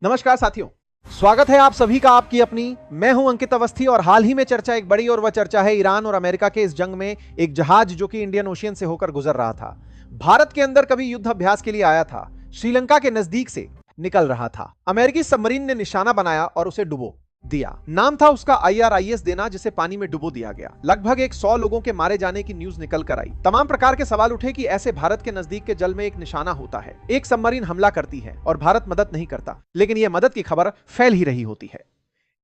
नमस्कार साथियों, स्वागत है आप सभी का आपकी अपनी। मैं हूं अंकित अवस्थी और हाल ही में चर्चा एक बड़ी और वह चर्चा है ईरान और अमेरिका के इस जंग में एक जहाज जो कि इंडियन ओशियन से होकर गुजर रहा था, भारत के अंदर कभी युद्ध अभ्यास के लिए आया था, श्रीलंका के नजदीक से निकल रहा था। अमेरिकी सबमरीन ने निशाना बनाया और उसे डुबो दिया। नाम था उसका IRIS देना, जिसे पानी में डुबो दिया गया। लगभग 100 लोगों के मारे जाने की न्यूज निकल कर आई। तमाम प्रकार के सवाल उठे कि ऐसे भारत के नजदीक के जल में एक निशाना होता है, एक सबमरीन हमला करती है और भारत मदद नहीं करता, लेकिन यह मदद की खबर फैल ही रही होती है।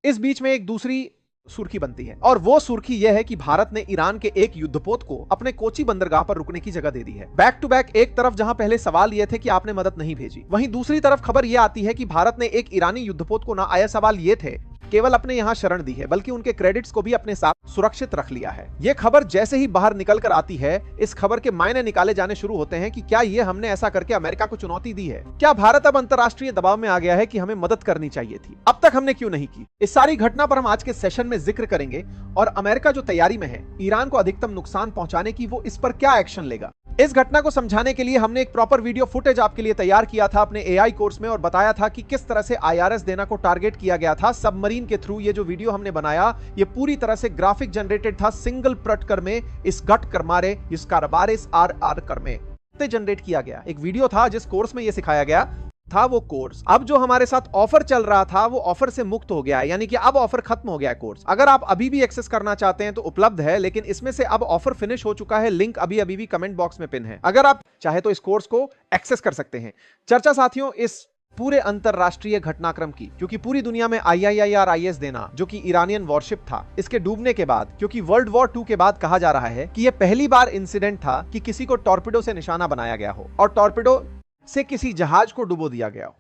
इस बीच में एक दूसरी सुर्खी बनती है और वो सुर्खी यह है कि भारत ने ईरान के एक युद्धपोत को अपने कोची बंदरगाह पर रुकने की जगह दे दी है। बैक टू बैक एक तरफ जहां पहले सवाल ये थे कि आपने मदद नहीं भेजी, वहीं दूसरी तरफ खबर यह आती है कि भारत ने एक ईरानी युद्धपोत को ना आया सवाल ये थे केवल अपने यहां शरण दी है, बल्कि उनके क्रेडिट्स को भी अपने साथ सुरक्षित रख लिया है। यह खबर जैसे ही बाहर निकल कर आती है, इस खबर के मायने निकाले जाने शुरू होते हैं कि क्या ये हमने ऐसा करके अमेरिका को चुनौती दी है? क्या भारत अब अंतरराष्ट्रीय दबाव में आ गया है कि हमें मदद करनी चाहिए थी? अब तक हमने क्यों नहीं की? इस सारी घटना पर हम आज के सेशन में जिक्र करेंगे और अमेरिका जो तैयारी में है ईरान को अधिकतम नुकसान पहुंचाने की, वो इस पर क्या एक्शन लेगा। इस घटना को समझाने के लिए हमने एक प्रॉपर वीडियो फुटेज आपके लिए तैयार किया था अपने AI कोर्स में और बताया था कि किस तरह से IRS देना को टारगेट किया गया था सबमरीन के थ्रू। ये जो वीडियो हमने बनाया ये पूरी तरह से ग्राफिक जनरेटेड था, सिंगल प्रट कर में इस गट कर मारे इस कारबार इस आर कर में जनरेट किया गया एक वीडियो था जिस कोर्स में ये सिखाया गया था। वो कोर्स अब जो हमारे साथ ऑफर चल रहा था वो ऑफर से मुक्त हो गया है, यानी कि अब ऑफर खत्म हो गया है कोर्स। अगर आप अभी भी एक्सेस करना चाहते हैं तो उपलब्ध है, लेकिन इसमें से अब ऑफर फिनिश हो चुका है। लिंक अभी भी कमेंट बॉक्स में पिन है, अगर आप चाहे तो इस कोर्स को एक्सेस कर सकते हैं। चर्चा साथियों इस पूरे अंतरराष्ट्रीय घटनाक्रम की, क्योंकि पूरी दुनिया में IRIS देना जो कि ईरानियन वॉरशिप था, इसके डूबने के बाद, क्योंकि वर्ल्ड वॉर 2 के बाद कहा जा रहा है कि यह पहली बार इंसिडेंट था कि किसी को टॉर्पिडो से निशाना बनाया गया हो और टॉर्पिडो से किसी जहाज को डुबो दिया गया हो।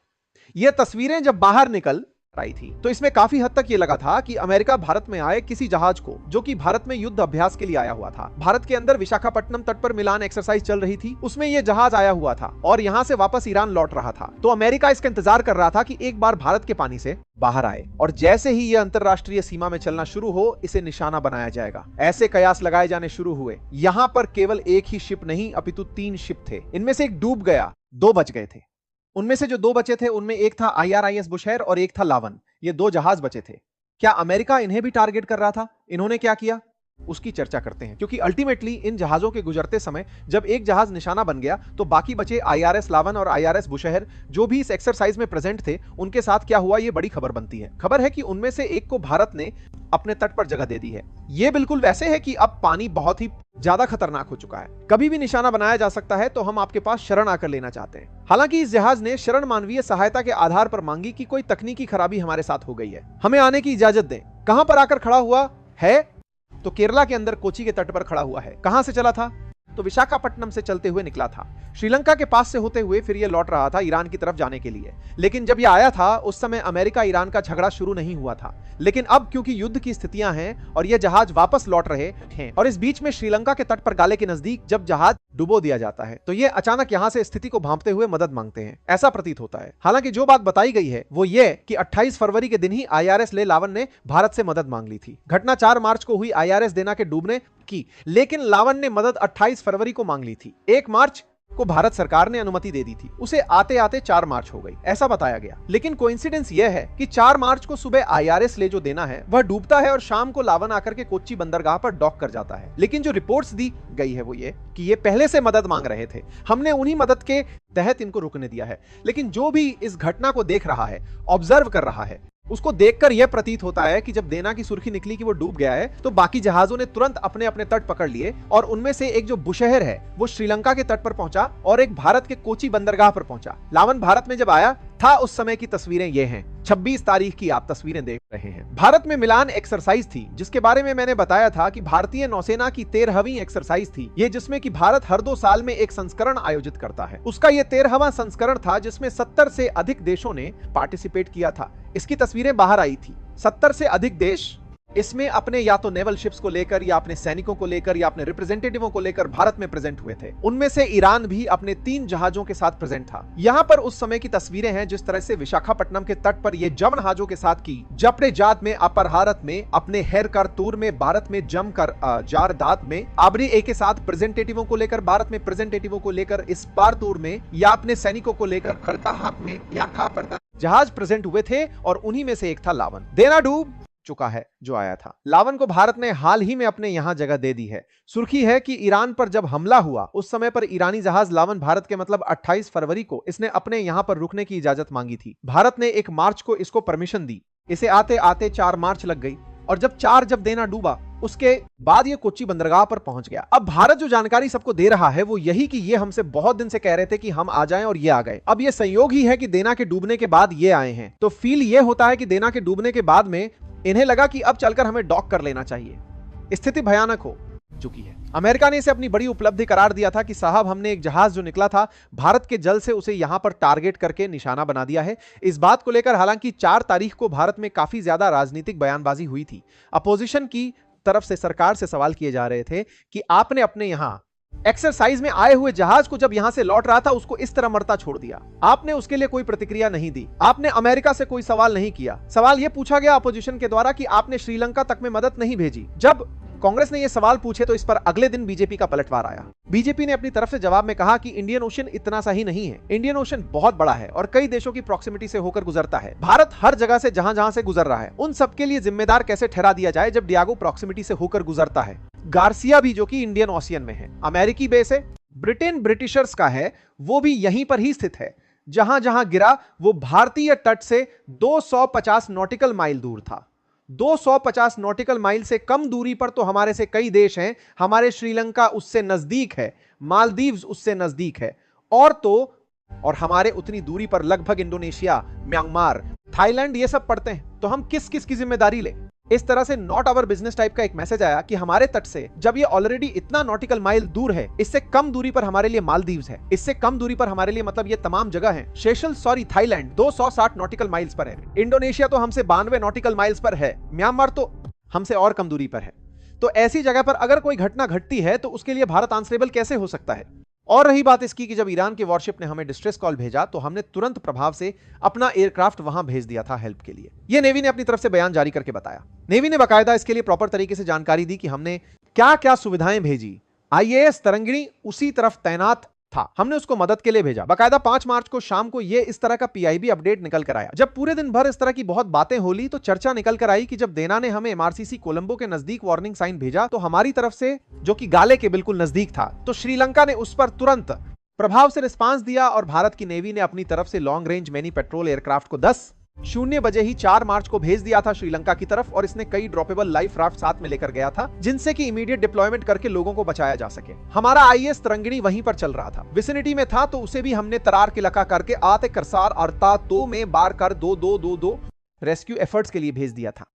यह तस्वीरें जब बाहर निकल आई थी तो इसमें काफी हद तक यह लगा था कि अमेरिका भारत में आए किसी जहाज को जो कि भारत में युद्ध अभ्यास के लिए आया हुआ था। भारत के अंदर विशाखापट्टनम तट पर मिलान एक्सरसाइज चल रही थी, उसमें यह जहाज आया हुआ था और यहां से वापस ईरान लौट रहा था। तो अमेरिका इसका इंतजार कर रहा था कि एक बार भारत के पानी से बाहर आए और जैसे ही यह अंतरराष्ट्रीय सीमा में चलना शुरू हो इसे निशाना बनाया जाएगा। ऐसे कयास लगाए जाने शुरू हुए। यहां पर केवल एक ही शिप नहीं अपितु 3 शिप थे। इनमें से एक डूब गया, 2 बच गए थे। उनमें से जो 2 बचे थे उनमें एक था IRIS बुशहर और एक था लावन। ये 2 जहाज बचे थे। क्या अमेरिका इन्हें भी टारगेट कर रहा था? इन्होंने क्या किया उसकी चर्चा करते हैं, क्योंकि अल्टीमेटली इन जहाजों के गुजरते समय जब एक जहाज निशाना बन गया तो बाकी बचे IRS लावन और IRS बुशहर जो भी इस एक्सरसाइज में प्रेजेंट थे, उनके साथ क्या हुआ ये बड़ी खबर बनती है। खबर है कि उनमें से एक को भारत ने अपने तट पर जगह दे दी है। ये बिल्कुल वैसे है कि अब पानी बहुत ही ज्यादा खतरनाक हो चुका है, कभी भी निशाना बनाया जा सकता है, तो हम आपके पास शरण आकर लेना चाहते हैं। हालांकि इस जहाज ने शरण मानवीय सहायता के आधार पर मांगी कि कोई तकनीकी खराबी हमारे साथ हो गई है, हमें आने की इजाजत दें। कहां पर आकर खड़ा हुआ है? तो केरला के अंदर कोची के तट पर खड़ा हुआ है। कहां से चला था? तो विशाखापट्टनम से चलते हुए निकला था, श्रीलंका के पास से होते हुए फिर यह लौट रहा था ईरान की तरफ जाने के लिए। लेकिन जब यह आया था उस समय अमेरिका ईरान का झगड़ा शुरू नहीं हुआ था, लेकिन अब क्योंकि युद्ध की स्थितियां हैं और यह जहाज वापस लौट रहे हैं और इस बीच में श्रीलंका के तट पर गाले के नजदीक जब जहाज डुबो दिया जाता है तो ये अचानक यहां से स्थिति को भांपते हुए मदद मांगते हैं, ऐसा प्रतीत होता है। हालांकि जो बात बताई गई है वो ये कि 28 फरवरी के दिन ही IRS ले लावन ने भारत से मदद मांग ली थी। घटना 4 मार्च को हुई IRS देना के डूबने की, लेकिन लावन ने मदद 28 फरवरी को मांग ली थी। 1 मार्च को भारत सरकार ने अनुमति दे दी थी, उसे आते आते 4 मार्च हो गई, ऐसा बताया गया। लेकिन कोइंसिडेंस यह है कि 4 मार्च को सुबह IRS ले जो देना है वह डूबता है और शाम को लावन आकर के कोच्चि बंदरगाह पर डॉक कर जाता है। लेकिन जो रिपोर्ट्स दी गई है वो ये कि ये पहले से मदद मांग रहे थे, हमने उन्हीं मदद के तहत इनको रुकने दिया है। लेकिन जो भी इस घटना को देख रहा है, ऑब्जर्व कर रहा है, उसको देखकर यह प्रतीत होता है कि जब देना की सुर्खी निकली कि वो डूब गया है तो बाकी जहाजों ने तुरंत अपने अपने तट पकड़ लिए और उनमें से एक जो बुशहर है वो श्रीलंका के तट पर पहुंचा और एक भारत के कोची बंदरगाह पर पहुंचा। लावन भारत में जब आया था उस समय की तस्वीरें ये हैं। 26 तारीख की आप तस्वीरें देख रहे हैं। भारत में मिलान एक्सरसाइज थी जिसके बारे में मैंने बताया था कि भारतीय नौसेना की 13वीं एक्सरसाइज थी ये, जिसमें कि भारत हर 2 साल में एक संस्करण आयोजित करता है। उसका ये 13वां संस्करण था जिसमें 70 से अधिक देशों ने पार्टिसिपेट किया था। इसकी तस्वीरें बाहर आई थी। 70 से अधिक देश इसमें अपने या तो नेवल शिप्स को लेकर या अपने सैनिकों को लेकर या अपने रिप्रेजेंटेटिवों को लेकर भारत में प्रेजेंट हुए थे। उनमें से ईरान भी अपने 3 जहाजों के साथ प्रेजेंट था। यहां पर उस समय की तस्वीरें हैं जिस तरह से विशाखापट्टनम के तट पर ये जहाजों के साथ की जपड़े जात में अपर भारत में अपने हेर करतूर में भारत में जमकर जार दात में आबरी ए के साथ प्रेजेंटेटिवों को लेकर भारत में प्रेजेंटेटिवों को लेकर इस पारतूर में या अपने सैनिकों को लेकर खरताहाक में या खापरता जहाज प्रेजेंट हुए थे और उन्हीं में से एक था लावन। देना डूब चुका है जो आया था। लावन को भारत ने हाल ही में अपने यहां जगह दे दी है। सुर्खी है कि ईरान पर जब हमला हुआ उस समय पर ईरानी जहाज लावन भारत के मतलब 28 फरवरी को इसने अपने यहां पर रुकने की इजाजत मांगी थी। भारत ने 1 मार्च को इसको परमिशन दी। इसे आते आते 4 मार्च लग गई और जब देना डूबा उसके बाद ये कोच्चि बंदरगाह पर पहुंच गया। अब भारत जो जानकारी सबको दे रहा है वो यही कि ये हमसे बहुत दिन से कह रहे थे कि हम आ जाएं और ये आ गए। अब ये संयोग ही है कि देना के डूबने के बाद ये आए हैं। तो फील ये होता है कि देना के डूबने के बाद में इन्हें लगा कि अब चलकर हमें डॉक कर लेना चाहिए। स्थिति भयानक हो चुकी है। अमेरिका ने इसे अपनी बड़ी उपलब्धि करार दिया था कि साहब हमने एक जहाज जो निकला था भारत के जल से उसे यहां पर टारगेट करके निशाना बना दिया है। इस बात को लेकर हालांकि 4 तारीख को भारत में काफी ज्यादा राजनीतिक बयानबाजी हुई थी। अपोजिशन की तरफ से सरकार से सवाल किए जा रहे थे कि आपने अपने यहां एक्सरसाइज में आए हुए जहाज को जब यहां से लौट रहा था उसको इस तरह मरता छोड़ दिया। आपने उसके लिए कोई प्रतिक्रिया नहीं दी। आपने अमेरिका से कोई सवाल नहीं किया। सवाल यह पूछा गया अपोजिशन के द्वारा कि आपने श्रीलंका तक में मदद नहीं भेजी। जब कांग्रेस ने यह सवाल पूछे तो इस पर अगले दिन बीजेपी का पलटवार आया। बीजेपी ने अपनी तरफ से जवाब में कहा कि इंडियन ओशन इतना सा ही नहीं है। इंडियन ओशन बहुत बड़ा है और कई देशों की प्रॉक्सिमिटी से होकर गुजरता है। भारत हर जगह से जहां से गुजर रहा है उन सबके लिए जिम्मेदार कैसे ठहरा दिया जाए जब डियागो प्रॉक्सिमिटी से होकर गुजरता है। गार्सिया भी जो कि इंडियन ओशियन में है, अमेरिकी बेस है, ब्रिटेन ब्रिटिशर्स का है, वो भी यहीं पर ही स्थित है। जहां जहां गिरा वो भारतीय तट से 250 नॉटिकल माइल दूर था। 250 नॉटिकल माइल से कम दूरी पर तो हमारे से कई देश हैं। हमारे श्रीलंका उससे नजदीक है, मालदीव्स उससे नजदीक है और हमारे उतनी दूरी पर लगभग इंडोनेशिया, म्यांमार, थाईलैंड ये सब पड़ते हैं। तो हम किस किस की जिम्मेदारी ले? इस तरह से नॉट आवर बिजनेस टाइप का एक मैसेज आया कि हमारे तट से जब ये ऑलरेडी इतना नॉटिकल माइल दूर है, इससे कम दूरी पर हमारे लिए मालदीव्स है, इससे कम दूरी पर हमारे लिए मतलब ये तमाम जगह है। Seychelles Thailand 260 nautical miles per है। इंडोनेशिया तो हमसे 92 नॉटिकल माइल्स पर है। म्यांमार तो हमसे और कम दूरी पर है। तो ऐसी जगह पर अगर कोई घटना घटती है तो उसके लिए भारत आंसरेबल कैसे हो सकता है? और रही बात इसकी कि जब ईरान के वॉरशिप ने हमें डिस्ट्रेस कॉल भेजा तो हमने तुरंत प्रभाव से अपना एयरक्राफ्ट वहां भेज दिया था हेल्प के लिए। यह नेवी ने अपनी तरफ से बयान जारी करके बताया। नेवी ने बाकायदा इसके लिए प्रॉपर तरीके से जानकारी दी कि हमने क्या क्या सुविधाएं भेजी। आईएएस तरंगिणी उसी तरफ तैनात था, हमने उसको मदद के लिए भेजा। बाकायदा 5 मार्च को शाम को ये इस तरह का पीआईबी अपडेट निकल कर आया। जब पूरे दिन भर इस तरह की बहुत बातें होली तो चर्चा निकल कर आई कि जब देना ने हमें एमआरसीसी कोलंबो के नजदीक वार्निंग साइन भेजा तो हमारी तरफ से जो कि गाले के बिल्कुल नजदीक था, तो श्रीलंका ने उस पर तुरंत प्रभाव से रिस्पांस दिया और भारत की नेवी ने अपनी तरफ से long range many petrol aircraft को 10:00 बजे ही 4 मार्च को भेज दिया था श्रीलंका की तरफ। और इसने कई ड्रॉपेबल लाइफ राफ्ट साथ में लेकर गया था जिनसे कि इमीडिएट डिप्लॉयमेंट करके लोगों को बचाया जा सके। हमारा आईएएस तरंगिणी वहीं पर चल रहा था, विसिनिटी में था, तो उसे भी हमने तरार के लका करके आते करसार अर्ता तो में बार कर 2222 रेस्क्यू एफर्ट्स के लिए भेज दिया था,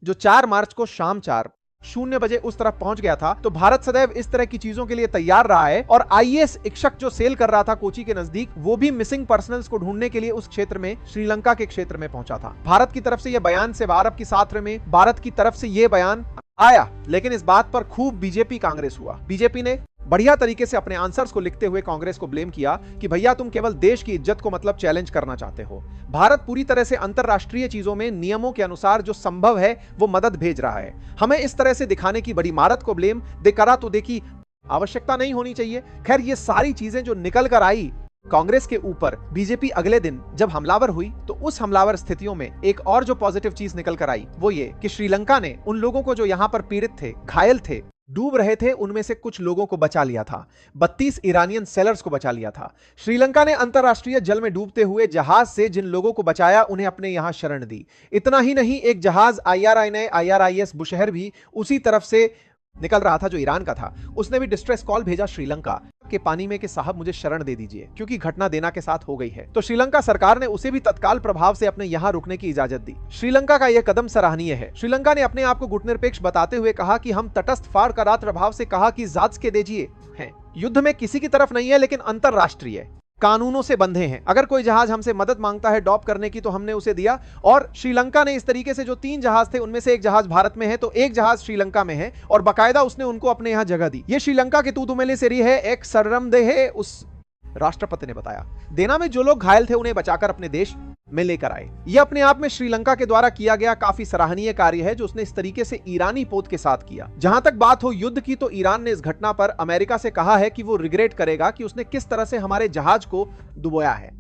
जो 4 मार्च को शाम 4:00 बजे उस तरफ पहुंच गया था। तो भारत सदैव इस तरह की चीजों के लिए तैयार रहा है। और आईएएस इक्षक जो सेल कर रहा था कोची के नजदीक, वो भी मिसिंग पर्सनल्स को ढूंढने के लिए उस क्षेत्र में, श्रीलंका के क्षेत्र में पहुंचा था। भारत की तरफ से यह बयान से अरब की सात्र में भारत की तरफ से यह बयान आया, लेकिन इस बात पर खूब बीजेपी कांग्रेस हुआ। बीजेपी ने बढ़िया तरीके से अपने आंसर्स को लिखते हुए कांग्रेस को ब्लेम किया कि भैया तुम केवल देश की इज्जत को मतलब चैलेंज करना चाहते हो। भारत पूरी तरह से अंतरराष्ट्रीय चीजों में नियमों के अनुसार जो संभव है वो मदद भेज रहा है। हमें इस तरह से दिखाने की बड़ी भारत को ब्लेम दे करा तो देखी आवश्यकता नहीं होनी चाहिए। खैर, ये सारी चीजें जो निकल कर आई कांग्रेस के ऊपर, बीजेपी अगले दिन जब हमलावर हुई तो उस हमलावर स्थितियों में एक और जो पॉजिटिव चीज निकल कर आई वो ये कि श्रीलंका ने उन लोगों को जो यहां पर पीड़ित थे, घायल थे, डूब रहे थे, उनमें से कुछ लोगों को बचा लिया था। 32 ईरानियन सेलर्स को बचा लिया था। श्रीलंका ने अंतरराष्ट्रीय जल में डूबते हुए जहाज से जिन लोगों को बचाया उन्हें अपने यहां शरण दी। इतना ही नहीं, एक जहाज IRIS बुशहर भी उसी तरफ से निकल रहा था जो ईरान का था। उसने भी डिस्ट्रेस कॉल भेजा श्रीलंका के पानी में कि साहब मुझे शरण दे दीजिए क्योंकि घटना देना के साथ हो गई है। तो श्रीलंका सरकार ने उसे भी तत्काल प्रभाव से अपने यहां रुकने की इजाजत दी। श्रीलंका का यह कदम सराहनीय है। श्रीलंका ने अपने आप को गुटनिरपेक्ष बताते हुए कहा कि हम तटस्थ फाड़ करात प्रभाव से कहा कि जात के दीजिए हैं, युद्ध में किसी की तरफ नहीं है लेकिन अंतरराष्ट्रीय कानूनों से बंधे हैं। अगर कोई जहाज हमसे मदद मांगता है डॉक करने की तो हमने उसे दिया। और श्रीलंका ने इस तरीके से जो 3 जहाज थे उनमें से एक जहाज भारत में है तो एक जहाज श्रीलंका में है और बाकायदा उसने उनको अपने यहां जगह दी। यह श्रीलंका के तूतुमेले सेरी है, एक सररमदेह उस राष्ट्रपति ने बताया। देना में जो लोग घायल थे उन्हें बचाकर अपने देश में लेकर आए। यह अपने आप में श्रीलंका के द्वारा किया गया काफी सराहनीय कार्य है जो उसने इस तरीके से ईरानी पोत के साथ किया। जहां तक बात हो युद्ध की तो ईरान ने इस घटना पर अमेरिका से कहा है कि वो रिग्रेट करेगा कि उसने किस तरह से हमारे जहाज को डुबोया है।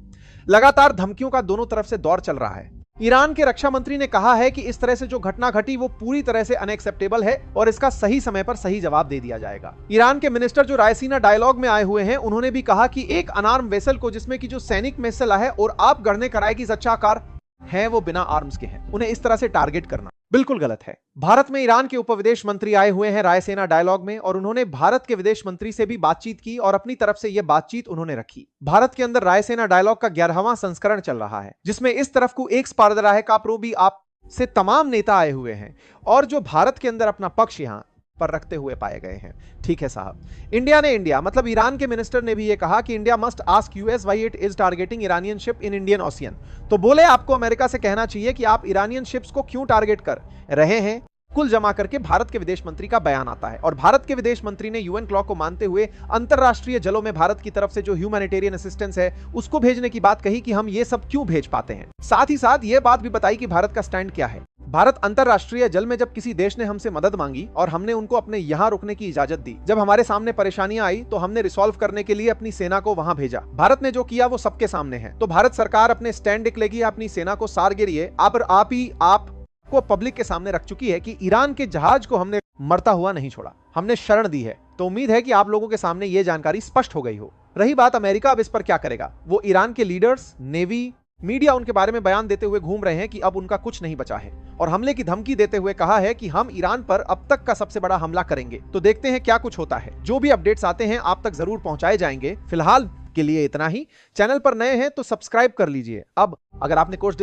लगातार धमकियों का दोनों तरफ से दौर चल रहा है। ईरान के रक्षा मंत्री ने कहा है कि इस तरह से जो घटना घटी वो पूरी तरह से अनएक्सेप्टेबल है और इसका सही समय पर सही जवाब दे दिया जाएगा। ईरान के मिनिस्टर जो रायसीना डायलॉग में आए हुए हैं उन्होंने भी कहा कि एक अनार्म वेसल को जिसमें कि जो सैनिक मिसाइल है और आप गढ़ने कराएगी सच्चा कार है वो बिना आर्म्स के हैं, उन्हें इस तरह से टारगेट करना बिल्कुल गलत है। भारत में ईरान के उप विदेश मंत्री आए हुए हैं रायसेना डायलॉग में और उन्होंने भारत के विदेश मंत्री से भी बातचीत की और अपनी तरफ से यह बातचीत उन्होंने रखी। भारत के अंदर रायसेना डायलॉग का 11वां संस्करण चल रहा है जिसमें इस तरफ को एक स्पारदराह का प्रोबी आप से तमाम नेता आए हुए हैं और जो भारत के अंदर अपना पक्ष यहां पर रखते हुए पाए गए हैं। ठीक है साहब। इंडिया मतलब ईरान के मिनिस्टर ने भी यह कहा कि India must ask US why it is targeting Iranian ship in Indian ocean. तो बोले आपको अमेरिका से कहना चाहिए कि आप इरानियन शिप्स को क्यों टारगेट कर रहे हैं। कुल जमा करके भारत के विदेश मंत्री का बयान आता है और भारत के विदेश मंत्री ने यूएन क्लॉक को मानते हुए अंतरराष्ट्रीय जलों में भारत की तरफ से जो ह्यूमैनिटेरियन असिस्टेंस है उसको भेजने की बात कही कि हम ये सब क्यों भेज पाते हैं। साथ ही साथ ये बात भी बताई कि भारत का स्टैंड क्या है। भारत अंतरराष्ट्रीय जल में जब किसी देश ने हमसे मदद मांगी और हमने उनको अपने यहां रुकने की इजाजत दी, जब हमारे सामने परेशानियां आई तो हमने रिसॉल्व करने के लिए अपनी सेना को वहां भेजा। भारत ने जो किया वो सबके सामने है। तो भारत सरकार अपने स्टैंड लेगी, अपनी सेना को सार गिरिए आप को पब्लिक के सामने रख चुकी है कि ईरान के जहाज को हमने मरता हुआ नहीं छोड़ा, हमने शरण दी है। तो उम्मीद है कि आप लोगों के सामने यह जानकारी स्पष्ट हो गई हो। रही बात अमेरिका अब इस पर क्या करेगा, वो ईरान के लीडर्स, नेवी, मीडिया उनके बारे में बयान देते हुए घूम रहे हैं कि अब उनका कुछ नहीं बचा है और हमले की धमकी देते हुए कहा है कि हम ईरान पर अब तक का सबसे बड़ा हमला करेंगे। तो देखते हैं क्या कुछ होता है। जो भी अपडेट्स आते हैं आप तक जरूर पहुंचाए जाएंगे। फिलहाल के लिए इतना ही। चैनल पर नए हैं तो सब्सक्राइब कर लीजिए। अब अगर आपने कोर्स